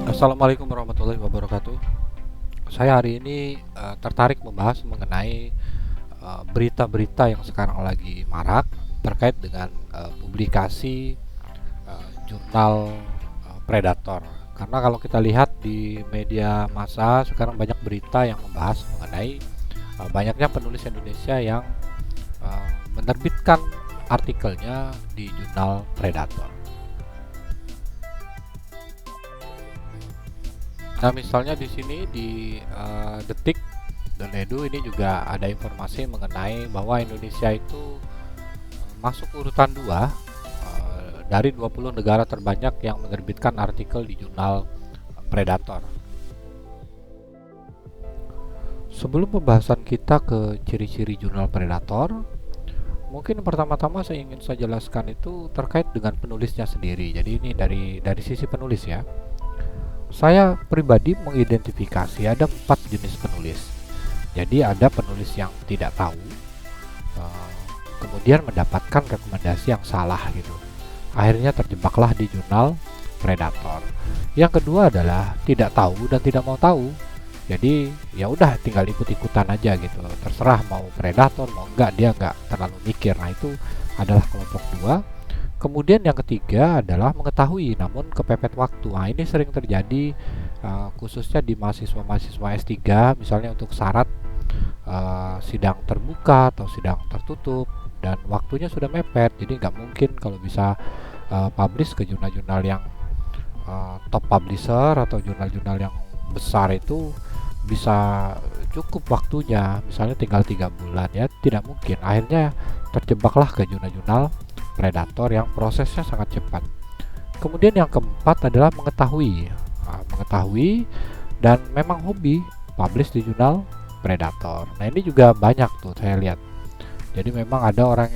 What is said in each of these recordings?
Assalamualaikum warahmatullahi wabarakatuh. Saya hari ini tertarik membahas mengenai berita-berita yang sekarang lagi marak terkait dengan publikasi jurnal Predator. Karena kalau kita lihat di media massa sekarang banyak berita yang membahas mengenai banyaknya penulis Indonesia yang menerbitkan artikelnya di jurnal Predator. Nah, misalnya di sini di detik.edu ini juga ada informasi mengenai bahwa Indonesia itu masuk urutan 2 dari 20 negara terbanyak yang menerbitkan artikel di jurnal Predator. Sebelum pembahasan kita ke ciri-ciri jurnal Predator, mungkin pertama-tama saya ingin saya jelaskan itu terkait dengan penulisnya sendiri. Jadi ini dari sisi penulis ya. Saya pribadi mengidentifikasi ada 4 jenis penulis. Jadi ada penulis yang tidak tahu, kemudian mendapatkan rekomendasi yang salah gitu. Akhirnya terjebaklah di jurnal Predator. Yang kedua adalah tidak tahu dan tidak mau tahu. Jadi ya udah tinggal ikut-ikutan aja gitu. Terserah mau Predator mau enggak, dia enggak terlalu mikir. Nah, itu adalah kelompok 2. Kemudian yang ketiga adalah mengetahui namun kepepet waktu. Nah, ini sering terjadi khususnya di mahasiswa-mahasiswa S3 misalnya untuk syarat sidang terbuka atau sidang tertutup dan waktunya sudah mepet. Jadi nggak mungkin kalau bisa publish ke jurnal-jurnal yang top publisher atau jurnal-jurnal yang besar itu bisa cukup waktunya. Misalnya tinggal 3 bulan ya, tidak mungkin. Akhirnya terjebaklah ke jurnal-jurnal Predator yang prosesnya sangat cepat. Kemudian yang keempat adalah mengetahui. Mengetahui dan memang hobi publish di jurnal Predator. Nah, ini juga banyak tuh saya lihat. Jadi memang ada orang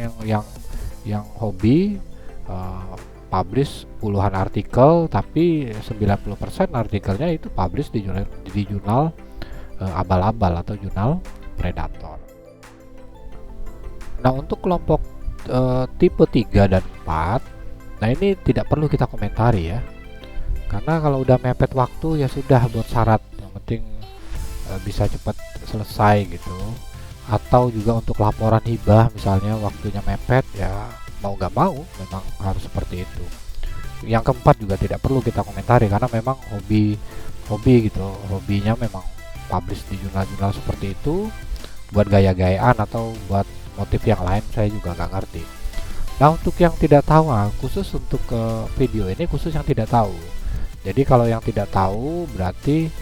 yang hobi publish puluhan artikel, tapi 90% artikelnya itu publish di jurnal abal-abal atau jurnal Predator. Nah, untuk kelompok tipe 3 dan 4, nah ini tidak perlu kita komentari ya, karena kalau udah mepet waktu ya sudah buat syarat, yang penting bisa cepat selesai gitu. Atau juga untuk laporan hibah misalnya waktunya mepet ya, mau nggak mau memang harus seperti itu. Yang keempat juga tidak perlu kita komentari karena memang hobi gitu, hobinya memang publish di jurnal-jurnal seperti itu buat gaya-gayaan atau buat motif yang lain, saya juga nggak ngerti. Nah, untuk yang tidak tahu, khusus untuk video ini khusus yang tidak tahu. Jadi kalau yang tidak tahu berarti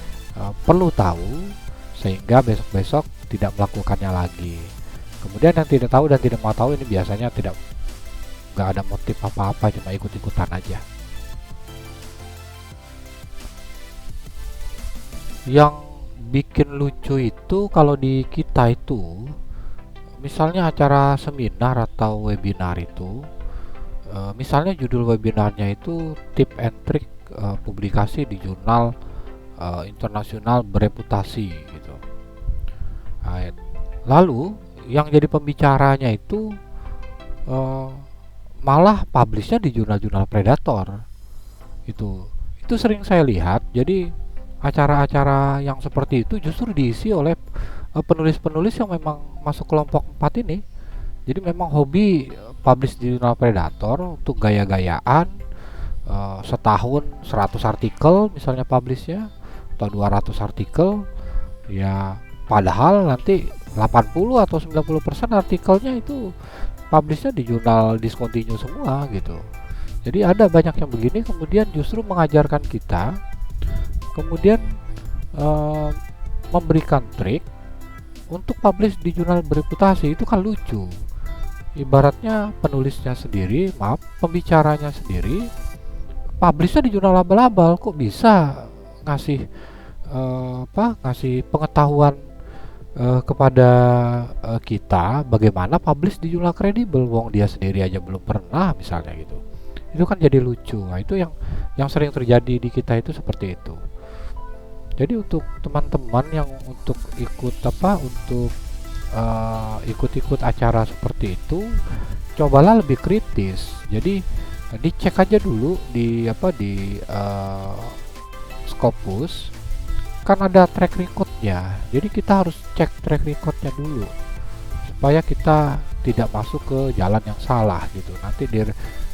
perlu tahu sehingga besok-besok tidak melakukannya lagi. Kemudian yang tidak tahu dan tidak mau tahu ini biasanya nggak ada motif apa-apa, cuma ikut-ikutan aja. Yang bikin lucu itu kalau di kita itu misalnya acara seminar atau webinar itu, misalnya judul webinarnya itu tip and trick publikasi di jurnal internasional bereputasi gitu. Nah, lalu yang jadi pembicaranya itu malah publishnya di jurnal-jurnal Predator. Itu sering saya lihat. Jadi acara-acara yang seperti itu justru diisi oleh penulis-penulis yang memang masuk kelompok 4 ini. Jadi memang hobi publish di jurnal Predator untuk gaya-gayaan, setahun 100 artikel misalnya publishnya atau 200 artikel ya, padahal nanti 80 atau 90% artikelnya itu publishnya di jurnal discontinue semua gitu. Jadi ada banyak yang begini, kemudian justru mengajarkan kita, kemudian memberikan trik untuk publish di jurnal bereputasi. Itu kan lucu. Ibaratnya penulisnya sendiri, pembicaranya sendiri publishnya di jurnal abal-abal, kok bisa ngasih ngasih pengetahuan kepada kita bagaimana publish di jurnal kredibel, wong dia sendiri aja belum pernah misalnya gitu. Itu kan jadi lucu. Nah, itu yang sering terjadi di kita itu seperti itu. Jadi untuk teman-teman yang untuk ikut-ikut acara seperti itu, cobalah lebih kritis. Jadi dicek aja dulu di Scopus, kan ada track recordnya. Jadi kita harus cek track recordnya dulu supaya kita tidak masuk ke jalan yang salah gitu.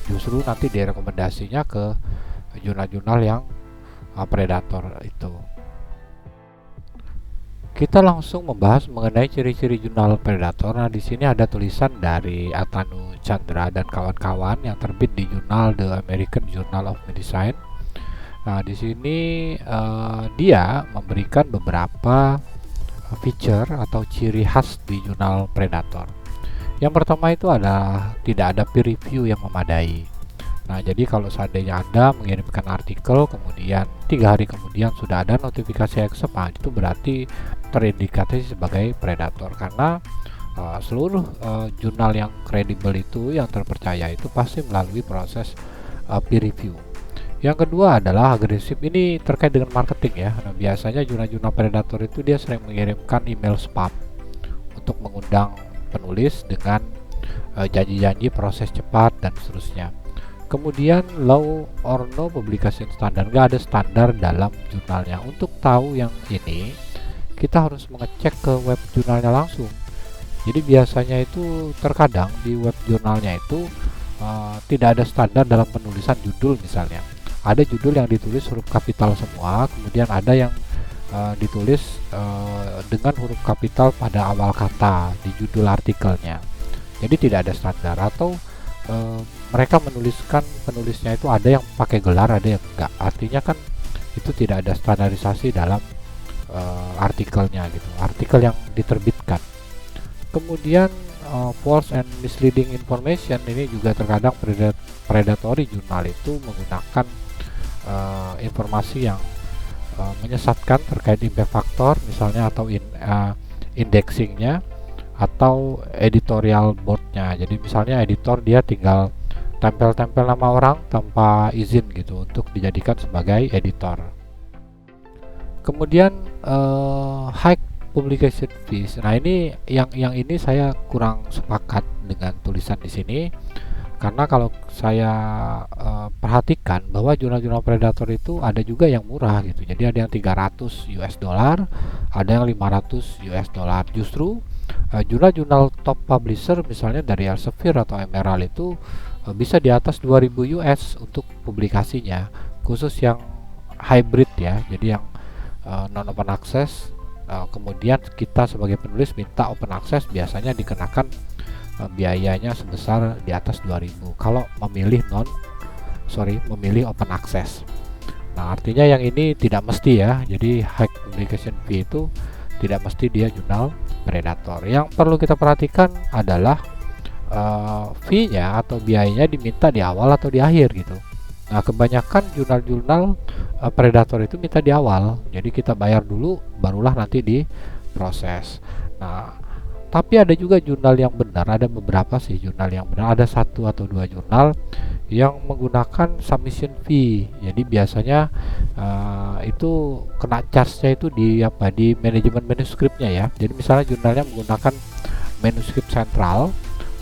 Justru nanti direkomendasinya ke jurnal-jurnal yang predator itu. Kita langsung membahas mengenai ciri-ciri jurnal predator. Nah, di sini ada tulisan dari Atanu Chandra dan kawan-kawan yang terbit di jurnal The American Journal of Medicine. Nah, di sini dia memberikan beberapa feature atau ciri khas di jurnal predator. Yang pertama itu adalah tidak ada peer review yang memadai. Nah, jadi kalau seandainya Anda mengirimkan artikel, kemudian 3 hari kemudian sudah ada notifikasi accept, itu berarti terindikasi sebagai predator, karena seluruh jurnal yang kredibel itu, yang terpercaya itu pasti melalui proses peer review. Yang kedua adalah agresif. Ini terkait dengan marketing ya. Nah, biasanya jurnal-jurnal predator itu dia sering mengirimkan email spam untuk mengundang penulis dengan janji-janji proses cepat dan seterusnya. Kemudian low or no publication standard, nggak ada standar dalam jurnalnya. Untuk tahu yang ini, kita harus mengecek ke web jurnalnya langsung. Jadi biasanya itu terkadang di web jurnalnya itu tidak ada standar dalam penulisan judul misalnya. Ada judul yang ditulis huruf kapital semua, kemudian ada yang ditulis dengan huruf kapital pada awal kata di judul artikelnya. Jadi tidak ada standar, atau mereka penulisnya itu ada yang pakai gelar, ada yang enggak. Artinya kan itu tidak ada standarisasi dalam artikelnya gitu, artikel yang diterbitkan. Kemudian false and misleading information, ini juga terkadang predatory jurnal itu menggunakan informasi yang menyesatkan terkait impact factor misalnya, atau indexingnya, atau editorial boardnya. Jadi misalnya editor dia tinggal tempel-tempel nama orang tanpa izin gitu untuk dijadikan sebagai editor. Kemudian high publication fees. Nah, ini yang ini saya kurang sepakat dengan tulisan di sini, karena kalau saya perhatikan bahwa jurnal-jurnal predator itu ada juga yang murah gitu. Jadi ada yang 300 US dollar, ada yang 500 US dollar. Justru jurnal-jurnal top publisher misalnya dari Elsevier atau Emerald itu bisa di atas 2000 US untuk publikasinya, khusus yang hybrid ya. Jadi yang non open access, kemudian kita sebagai penulis minta open access, biasanya dikenakan biayanya sebesar di atas 2000 kalau memilih open access. Nah, artinya yang ini tidak mesti ya. Jadi high publication fee itu tidak mesti dia jurnal predator. Yang perlu kita perhatikan adalah fee-nya atau biayanya diminta di awal atau di akhir gitu. Nah, kebanyakan jurnal-jurnal predator itu minta di awal. Jadi kita bayar dulu, barulah nanti diproses. Nah, tapi ada juga jurnal yang benar, ada beberapa sih jurnal yang benar, ada 1 atau 2 jurnal yang menggunakan submission fee. Jadi biasanya itu kena charge-nya itu di manajemen manuskripnya ya. Jadi misalnya jurnalnya menggunakan manuskrip sentral,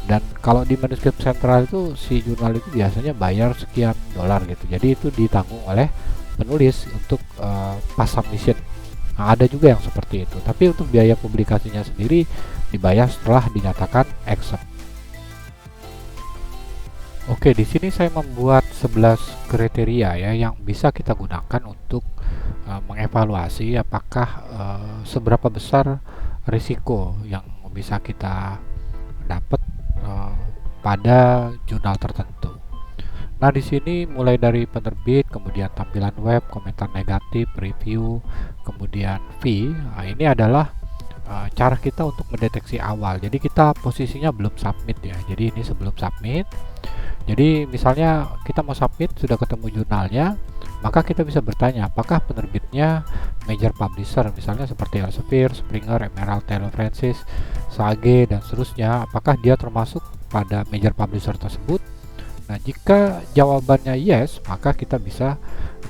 dan kalau di manuskrip sentral itu si jurnal itu biasanya bayar sekian dolar gitu. Jadi itu ditanggung oleh penulis untuk pas submission. Nah, ada juga yang seperti itu. Tapi untuk biaya publikasinya sendiri dibayar setelah dinyatakan accept. Oke, di sini saya membuat 11 kriteria ya yang bisa kita gunakan untuk mengevaluasi apakah seberapa besar risiko yang bisa kita dapat pada jurnal tertentu. Nah, di sini mulai dari penerbit, kemudian tampilan web, komentar negatif, review, kemudian fee. Nah, ini adalah cara kita untuk mendeteksi awal. Jadi kita posisinya belum submit ya. Jadi ini sebelum submit. Jadi misalnya kita mau submit, sudah ketemu jurnalnya, maka kita bisa bertanya apakah penerbitnya major publisher, misalnya seperti Elsevier, Springer, Emerald, Taylor Francis, Sage, dan seterusnya. Apakah dia termasuk pada major publisher tersebut? Nah, jika jawabannya yes, maka kita bisa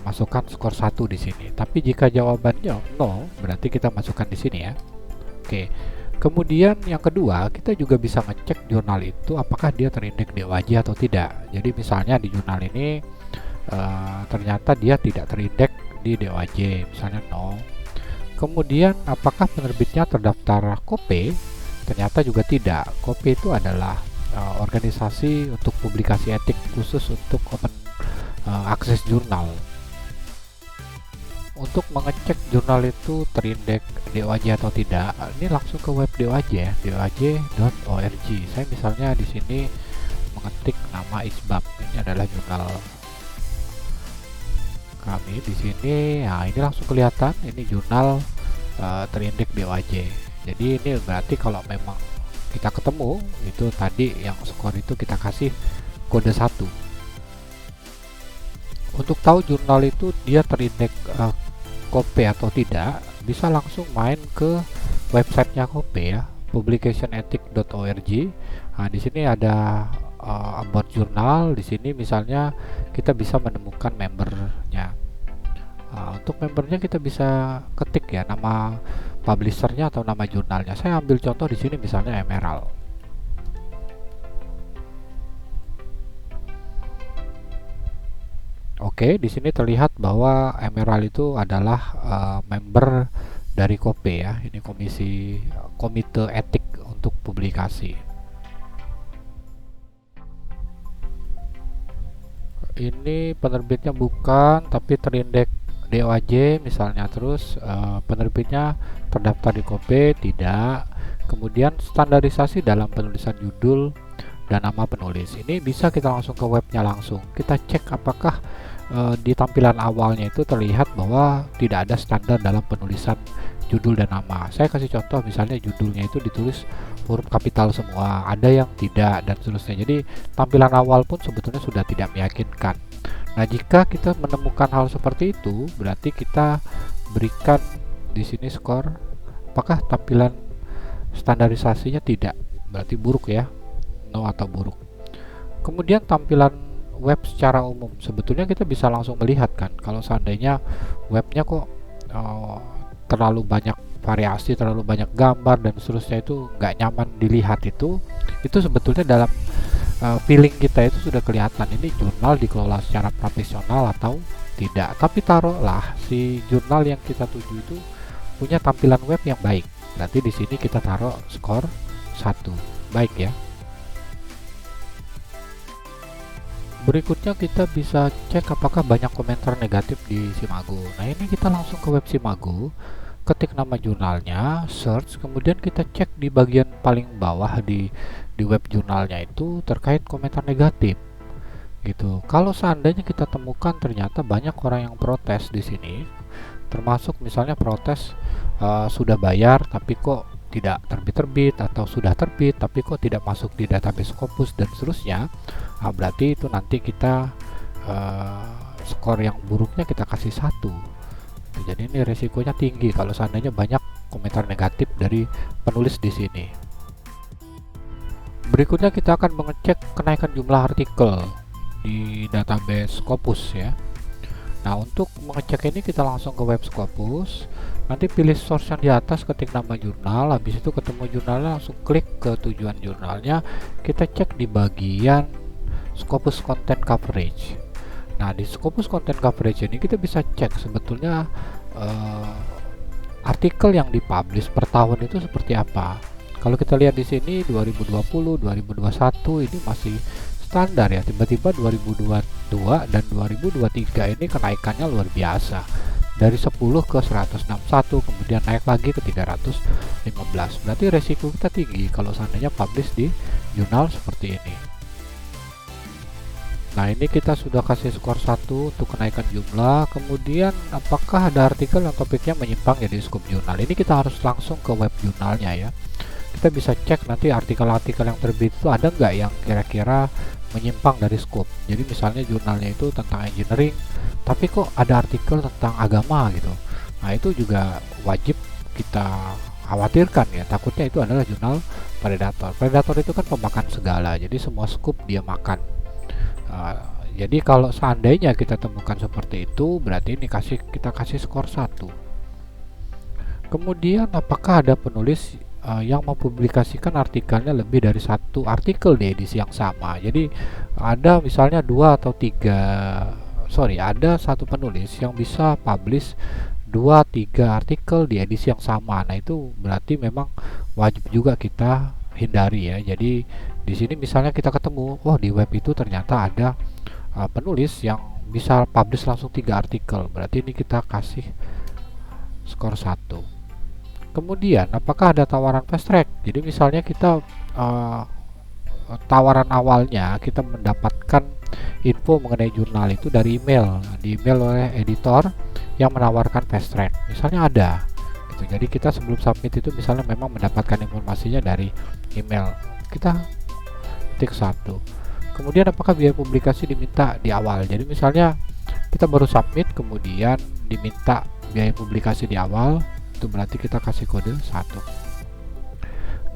masukkan skor 1 di sini. Tapi jika jawabannya no, berarti kita masukkan di sini ya. Oke. Kemudian yang kedua, kita juga bisa ngecek jurnal itu apakah dia terindeks DOAJ atau tidak. Jadi misalnya di jurnal ini ternyata dia tidak terindeks di DOAJ, misalnya 0. Kemudian apakah penerbitnya terdaftar KOPE? Ternyata juga tidak. KOPE itu adalah organisasi untuk publikasi etik khusus untuk open access jurnal. Untuk mengecek jurnal itu terindeks DOAJ atau tidak, ini langsung ke web DOAJ ya, doaj.org. Saya misalnya di sini mengetik nama ISBAP, ini adalah jurnal kami di sini. Nah, ini langsung kelihatan ini jurnal terindeks DOAJ. Jadi ini berarti kalau memang kita ketemu itu tadi yang skor itu kita kasih kode 1. Untuk tahu jurnal itu dia terindeks KOPE atau tidak, bisa langsung main ke websitenya KOPE ya, publicationethics.org. Nah, di sini ada about jurnal. Di sini misalnya kita bisa menemukan membernya. Untuk membernya kita bisa ketik ya nama publishernya atau nama jurnalnya. Saya ambil contoh di sini misalnya Emerald. Oke, di sini terlihat bahwa Emerald itu adalah member dari KOPE ya. Ini komite etik untuk publikasi. Ini penerbitnya bukan, tapi terindeks DOAJ misalnya. Terus penerbitnya terdaftar di KOPE, tidak. Kemudian standarisasi dalam penulisan judul dan nama penulis. Ini bisa kita langsung ke webnya langsung. Kita cek apakah di tampilan awalnya itu terlihat bahwa tidak ada standar dalam penulisan judul dan nama. Saya kasih contoh, misalnya judulnya itu ditulis huruf kapital semua, ada yang tidak, dan seterusnya. Jadi tampilan awal pun sebetulnya sudah tidak meyakinkan. Nah, jika kita menemukan hal seperti itu, berarti kita berikan di sini skor. Apakah tampilan standarisasinya tidak, berarti buruk ya, no atau buruk. Kemudian tampilan web secara umum, sebetulnya kita bisa langsung melihat kan, kalau seandainya webnya kok terlalu banyak variasi, terlalu banyak gambar dan seterusnya, itu nggak nyaman dilihat. Itu sebetulnya dalam feeling kita itu sudah kelihatan ini jurnal dikelola secara profesional atau tidak. Tapi taruhlah si jurnal yang kita tuju itu punya tampilan web yang baik, berarti di sini kita taruh skor 1, baik ya. Berikutnya kita bisa cek apakah banyak komentar negatif di Simago. Nah, ini kita langsung ke web Simago, ketik nama jurnalnya, search, kemudian kita cek di bagian paling bawah di web jurnalnya itu terkait komentar negatif gitu. Kalau seandainya kita temukan ternyata banyak orang yang protes di sini, termasuk misalnya protes sudah bayar tapi kok tidak terbit-terbit, atau sudah terbit tapi kok tidak masuk di database Scopus dan seterusnya, berarti itu nanti kita skor yang buruknya kita kasih 1. Jadi ini resikonya tinggi kalau seandainya banyak komentar negatif dari penulis di sini. Berikutnya kita akan mengecek kenaikan jumlah artikel di database Scopus ya. Nah, untuk mengecek ini kita langsung ke web Scopus, nanti pilih source yang di atas, ketik nama jurnal, habis itu ketemu jurnalnya, langsung klik ke tujuan jurnalnya, kita cek di bagian Scopus Content Coverage. Nah, di Scopus Content Coverage ini kita bisa cek sebetulnya artikel yang dipublish per tahun itu seperti apa. Kalau kita lihat di sini 2020, 2021 ini masih standar ya, tiba-tiba 2022 dan 2023 ini kenaikannya luar biasa, dari 10 ke 161, kemudian naik lagi ke 315. Berarti resiko kita tinggi kalau seandainya publish di jurnal seperti ini. Nah, ini kita sudah kasih skor 1 untuk kenaikan jumlah. Kemudian apakah ada artikel yang topiknya menyimpang ya di scope jurnal. Ini kita harus langsung ke web jurnalnya ya. Kita bisa cek nanti artikel-artikel yang terbit itu ada nggak yang kira-kira menyimpang dari scope. Jadi misalnya jurnalnya itu tentang engineering, tapi kok ada artikel tentang agama gitu. Nah, itu juga wajib kita khawatirkan ya, takutnya itu adalah jurnal predator. Predator itu kan pemakan segala, jadi semua scope dia makan. Jadi kalau seandainya kita temukan seperti itu, berarti ini kita kasih skor 1. Kemudian apakah ada penulis yang mempublikasikan artikelnya lebih dari satu artikel di edisi yang sama. Jadi ada misalnya ada satu penulis yang bisa publish 2-3 artikel di edisi yang sama. Nah, itu berarti memang wajib juga kita hindari ya. Jadi di sini misalnya kita ketemu, oh di web itu ternyata ada penulis yang bisa publish langsung 3 artikel. Berarti ini kita kasih skor 1. Kemudian apakah ada tawaran fast track? Jadi misalnya kita tawaran awalnya kita mendapatkan info mengenai jurnal itu dari email, di email oleh editor yang menawarkan fast track. Misalnya ada gitu. Jadi kita sebelum submit itu misalnya memang mendapatkan informasinya dari email. Kita ketik 1. Kemudian apakah biaya publikasi diminta di awal? Jadi misalnya kita baru submit kemudian diminta biaya publikasi di awal, itu berarti kita kasih kode 1.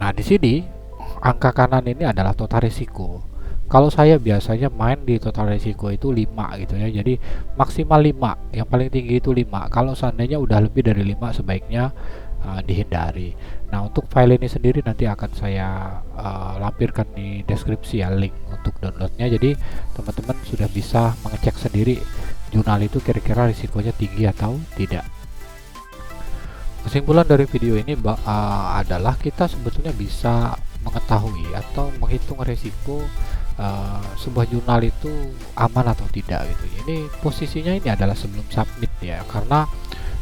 Nah, di sini angka kanan ini adalah total risiko. Kalau saya biasanya main di total risiko itu 5 gitu ya. Jadi maksimal 5, yang paling tinggi itu 5. Kalau seandainya udah lebih dari 5 sebaiknya dihindari. Nah, untuk file ini sendiri nanti akan saya lampirkan di deskripsi ya, link untuk downloadnya. Jadi teman-teman sudah bisa mengecek sendiri jurnal itu kira-kira risikonya tinggi atau tidak. Kesimpulan dari video ini adalah kita sebetulnya bisa mengetahui atau menghitung risiko sebuah jurnal itu aman atau tidak gitu. Ini posisinya ini adalah sebelum submit ya, karena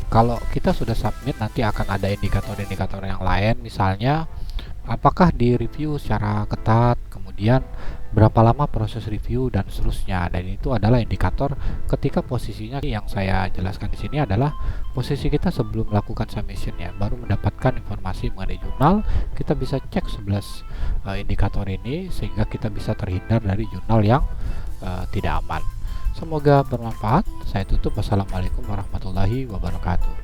kalau kita sudah submit nanti akan ada indikator-indikator yang lain, misalnya apakah di review secara ketat, kemudian berapa lama proses review dan seterusnya. Dan itu adalah indikator ketika posisinya yang saya jelaskan di sini adalah posisi kita sebelum melakukan submission ya, baru mendapatkan informasi mengenai jurnal. Kita bisa cek 11 indikator ini sehingga kita bisa terhindar dari jurnal yang tidak aman. Semoga bermanfaat. Saya tutup. Wassalamualaikum warahmatullahi wabarakatuh.